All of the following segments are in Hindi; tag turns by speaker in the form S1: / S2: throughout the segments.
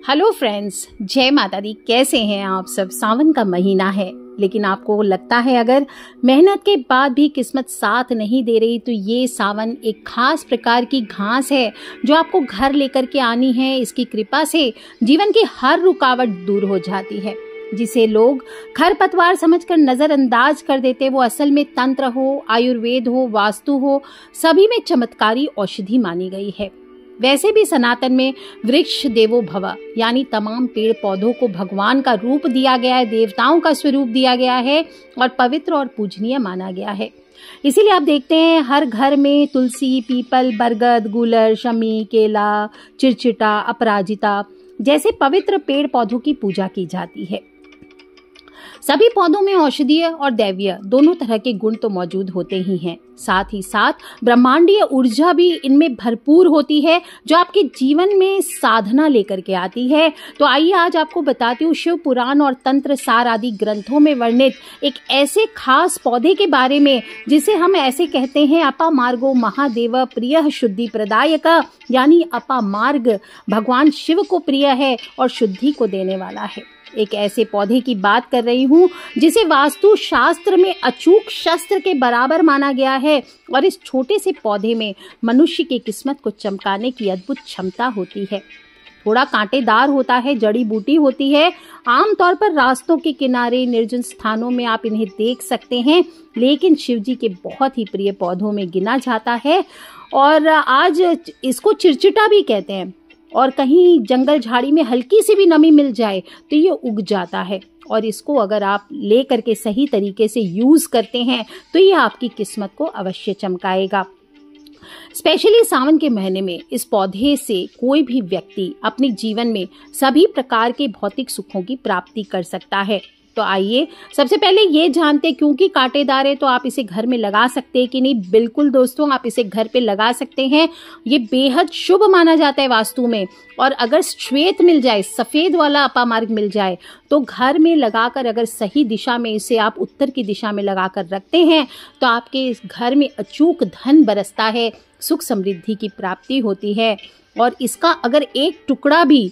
S1: हेलो फ्रेंड्स, जय माता दी। कैसे हैं आप सब? सावन का महीना है, लेकिन आपको लगता है अगर मेहनत के बाद भी किस्मत साथ नहीं दे रही तो ये सावन एक खास प्रकार की घास है जो आपको घर लेकर के आनी है। इसकी कृपा से जीवन की हर रुकावट दूर हो जाती है। जिसे लोग खरपतवार समझकर नजरअंदाज कर देते, वो असल में तंत्र हो, आयुर्वेद हो, वास्तु हो, सभी में चमत्कारी औषधि मानी गई है। वैसे भी सनातन में वृक्ष देवो भव यानी तमाम पेड़ पौधों को भगवान का रूप दिया गया है, देवताओं का स्वरूप दिया गया है और पवित्र और पूजनीय माना गया है। इसीलिए आप देखते हैं हर घर में तुलसी, पीपल, बरगद, गूलर, शमी, केला, चिरचिटा, अपराजिता जैसे पवित्र पेड़ पौधों की पूजा की जाती है। सभी पौधों में औषधीय और दैवीय दोनों तरह के गुण तो मौजूद होते ही हैं। साथ ही साथ ब्रह्मांडीय ऊर्जा भी इनमें भरपूर होती है जो आपके जीवन में साधना लेकर के आती है। तो आइए आज आपको बताती हूँ शिव पुराण और तंत्र सार आदि ग्रंथों में वर्णित एक ऐसे खास पौधे के बारे में जिसे हम ऐसे कहते हैं अपामार्गो महादेव प्रिय शुद्धि प्रदायक, यानी अपामार्ग भगवान शिव को प्रिय है और शुद्धि को देने वाला है। एक ऐसे पौधे की बात कर रही हूँ जिसे वास्तु शास्त्र में अचूक शस्त्र के बराबर माना गया है और इस छोटे से पौधे में मनुष्य की किस्मत को चमकाने की अद्भुत क्षमता होती है। थोड़ा कांटेदार होता है, जड़ी बूटी होती है। आमतौर पर रास्तों के किनारे, निर्जन स्थानों में आप इन्हें देख सकते हैं, लेकिन शिव जी के बहुत ही प्रिय पौधों में गिना जाता है और आज इसको चिरचिटा भी कहते हैं। और कहीं जंगल झाड़ी में हल्की सी भी नमी मिल जाए तो ये उग जाता है और इसको अगर आप ले करके सही तरीके से यूज करते हैं तो ये आपकी किस्मत को अवश्य चमकाएगा। स्पेशली सावन के महीने में इस पौधे से कोई भी व्यक्ति अपने जीवन में सभी प्रकार के भौतिक सुखों की प्राप्ति कर सकता है। तो आइए सबसे पहले ये जानते हैं, क्योंकि कांटेदार है तो आप इसे घर में लगा सकते हैं कि नहीं। बिल्कुल दोस्तों, आप इसे घर पे लगा सकते हैं। ये बेहद शुभ माना जाता है वास्तु में। और अगर श्वेत मिल जाए, सफेद वाला अपामार्ग मिल जाए तो घर में लगाकर अगर सही दिशा में इसे आप उत्तर की दिशा में लगाकर रखते हैं तो आपके इस घर में अचूक धन बरसता है, सुख समृद्धि की प्राप्ति होती है। और इसका अगर एक टुकड़ा भी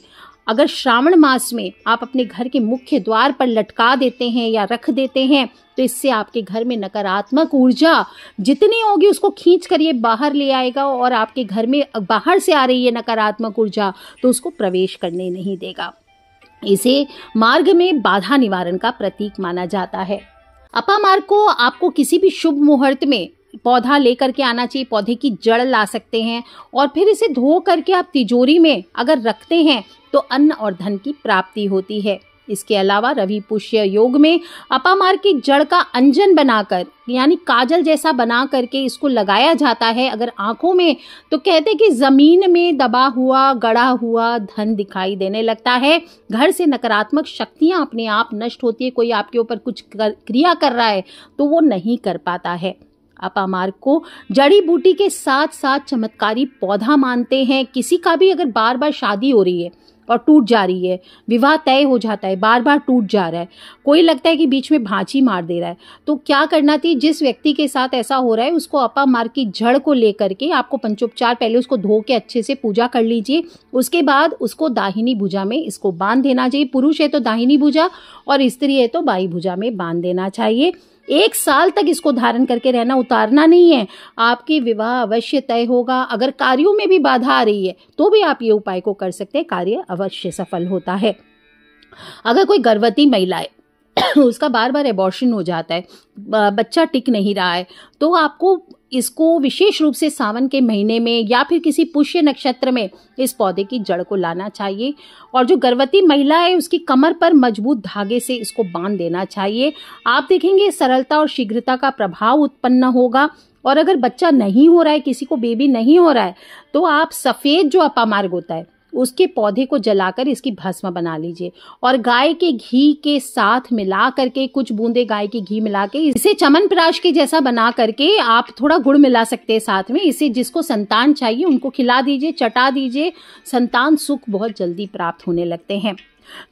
S1: अगर श्रावण मास में आप अपने घर के मुख्य द्वार पर लटका देते हैं या रख देते हैं तो इससे आपके घर में नकारात्मक ऊर्जा जितनी होगी उसको खींच कर ये बाहर ले आएगा और आपके घर में बाहर से आ रही है नकारात्मक ऊर्जा तो उसको प्रवेश करने नहीं देगा। इसे मार्ग में बाधा निवारण का प्रतीक माना जाता है। अपामार्ग को आपको किसी भी शुभ मुहूर्त में पौधा लेकर के आना चाहिए। पौधे की जड़ ला सकते हैं और फिर इसे धो करके आप तिजोरी में अगर रखते हैं तो अन्न और धन की प्राप्ति होती है। इसके अलावा रवि पुष्य योग में अपामार्ग की जड़ का अंजन बनाकर यानी काजल जैसा बना करके इसको लगाया जाता है अगर आंखों में, तो कहते हैं कि जमीन में दबा हुआ गड़ा हुआ धन दिखाई देने लगता है। घर से नकारात्मक शक्तियां अपने आप नष्ट होती है। कोई आपके ऊपर कुछ क्रिया कर रहा है तो वो नहीं कर पाता है। अपामार्ग को जड़ी बूटी के साथ साथ चमत्कारी पौधा मानते हैं। किसी का भी अगर बार बार शादी हो रही है और टूट जा रही है, विवाह तय हो जाता है, बार बार टूट जा रहा है, कोई लगता है कि बीच में भांची मार दे रहा है, तो क्या करना चाहिए? जिस व्यक्ति के साथ ऐसा हो रहा है उसको अपामार्ग की जड़ को लेकर के आपको पंचोपचार पहले उसको धो के अच्छे से पूजा कर लीजिए। उसके बाद उसको दाहिनी भुजा में इसको बांध देना चाहिए। पुरुष है तो दाहिनी भुजा और स्त्री है तो बाई भुजा में बांध देना चाहिए। 1 साल तक इसको धारण करके रहना, उतारना नहीं है। आपकी विवाह अवश्य तय होगा। अगर कार्यों में भी बाधा आ रही है तो भी आप ये उपाय को कर सकते हैं, कार्य अवश्य सफल होता है। अगर कोई गर्भवती महिला है उसका बार बार एबॉर्शन हो जाता है, बच्चा टिक नहीं रहा है, तो आपको इसको विशेष रूप से सावन के महीने में या फिर किसी पुष्य नक्षत्र में इस पौधे की जड़ को लाना चाहिए। और जो गर्भवती महिला है उसकी कमर पर मजबूत धागे से इसको बांध देना चाहिए। आप देखेंगे सरलता और शीघ्रता का प्रभाव उत्पन्न होगा। और अगर बच्चा नहीं हो रहा है, किसी को बेबी नहीं हो रहा है, तो आप सफेद जो अपामार्ग होता है उसके पौधे को जलाकर इसकी भस्म बना लीजिए और गाय के घी के साथ मिला करके, कुछ बूंदे गाय के घी मिला के इसे च्यवनप्राश के जैसा बना करके आप थोड़ा गुड़ मिला सकते हैं साथ में। इसे जिसको संतान चाहिए उनको खिला दीजिए, चटा दीजिए। संतान सुख बहुत जल्दी प्राप्त होने लगते हैं।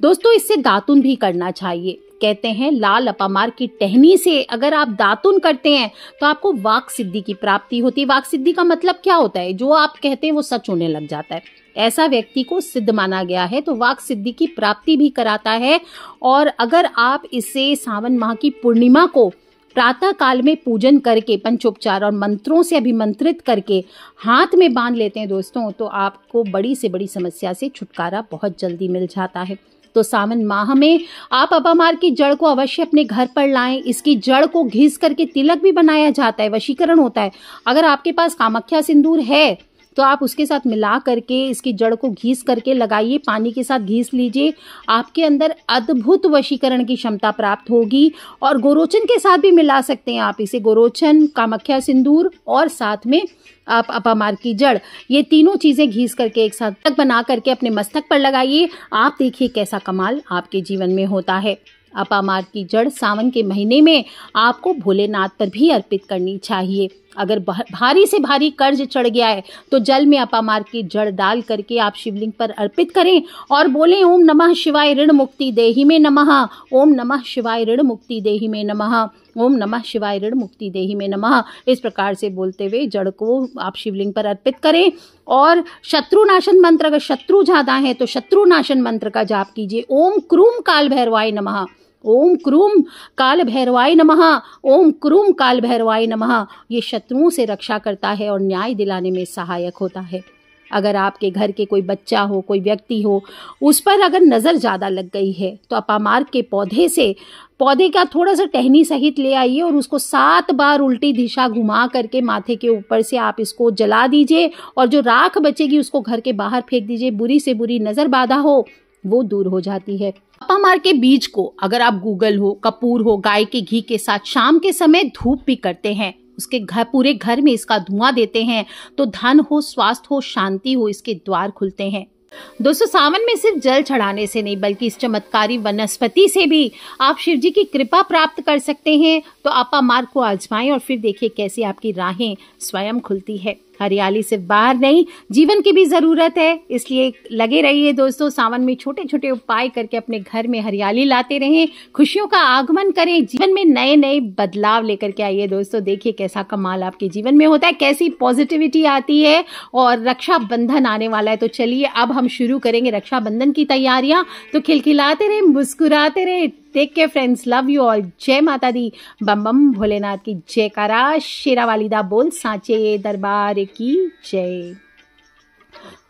S1: दोस्तों, इससे दातुन भी करना चाहिए। कहते हैं लाल अपामार्ग की टहनी से अगर आप दातुन करते हैं तो आपको वाक सिद्धि की प्राप्ति होती है। वाक सिद्धि का मतलब क्या होता है? जो आप कहते हैं वो सच होने लग जाता है। ऐसा व्यक्ति को सिद्ध माना गया है, तो वाक सिद्धि की प्राप्ति भी कराता है। और अगर आप इसे सावन माह की पूर्णिमा को प्रातः काल में पूजन करके पंचोपचार और मंत्रों से अभिमंत्रित करके हाथ में बांध लेते हैं दोस्तों, तो आपको बड़ी से बड़ी समस्या से छुटकारा बहुत जल्दी मिल जाता है। तो सावन माह में आप अपामार की जड़ को अवश्य अपने घर पर लाएं। इसकी जड़ को घिस करके तिलक भी बनाया जाता है, वशीकरण होता है। अगर आपके पास कामाख्या सिंदूर है तो आप उसके साथ मिला करके इसकी जड़ को घिस करके लगाइए, पानी के साथ घिस लीजिए। आपके अंदर अद्भुत वशीकरण की क्षमता प्राप्त होगी। और गोरोचन के साथ भी मिला सकते हैं आप इसे, गोरोचन, कामाख्या सिंदूर और साथ में आप अपामार की जड़, ये तीनों चीजें घिस करके एक साथ तक बना करके अपने मस्तक पर लगाइए। आप देखिए कैसा कमाल आपके जीवन में होता है। अपामार की जड़ सावन के महीने में आपको भोलेनाथ पर भी अर्पित करनी चाहिए। अगर भारी से भारी कर्ज चढ़ गया है तो जल में अपामार की जड़ डाल करके आप शिवलिंग पर अर्पित करें और बोलें ओम नमः शिवाय ऋण मुक्ति देहि में नमः, ओम नमः शिवाय ऋण मुक्ति देहि में नमः, ओम नमः शिवाय ऋण मुक्ति देहि में नमः। इस प्रकार से बोलते हुए जड़ को आप शिवलिंग पर अर्पित करें। और शत्रु नाशन मंत्र, अगर शत्रु ज्यादा है तो शत्रु नाशन मंत्र का जाप कीजिए। ओम क्रूम काल भैरवाय नमः, ओम क्रूम काल भैरवाय नमः, ओम क्रूम काल भैरवाय नमः। ये शत्रुओं से रक्षा करता है और न्याय दिलाने में सहायक होता है। अगर आपके घर के कोई बच्चा हो, कोई व्यक्ति हो, उस पर अगर नजर ज्यादा लग गई है तो अपामार के पौधे का थोड़ा सा टहनी सहित ले आइए और उसको 7 बार उल्टी दिशा घुमा करके माथे के ऊपर से आप इसको जला दीजिए और जो राख बचेगी उसको घर के बाहर फेंक दीजिए। बुरी से बुरी नजर बाधा हो वो दूर हो जाती है। अपामार के बीज को अगर आप गूगल हो, कपूर हो, गाय के घी के साथ शाम के समय धूप भी करते हैं, उसके घर पूरे घर में इसका धुआं देते हैं, तो धन हो, स्वास्थ्य हो, शांति हो, इसके द्वार खुलते हैं। दोस्तों सावन में सिर्फ जल चढ़ाने से नहीं बल्कि इस चमत्कारी वनस्पति से भी आप शिव जी की कृपा प्राप्त कर सकते हैं। तो अपामार को आजमाएं और फिर देखिए कैसे आपकी राहें स्वयं खुलती है। हरियाली सिर्फ बाहर नहीं, जीवन की भी जरूरत है, इसलिए लगे रहिए दोस्तों। सावन में छोटे छोटे उपाय करके अपने घर में हरियाली लाते रहें, खुशियों का आगमन करें, जीवन में नए नए बदलाव लेकर के आइए दोस्तों। देखिए कैसा कमाल आपके जीवन में होता है, कैसी पॉजिटिविटी आती है। और रक्षाबंधन आने वाला है, तो चलिए अब हम शुरू करेंगे रक्षाबंधन की तैयारियां। तो खिलखिलाते रहे, मुस्कुराते रहे। Take care friends, love you all. जय माता दी, बम बम भोलेनाथ की जयकारा, शेरा वालिदा बोल सांचे दरबार की जय।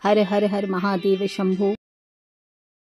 S1: हर हर हर महादेव शंभो।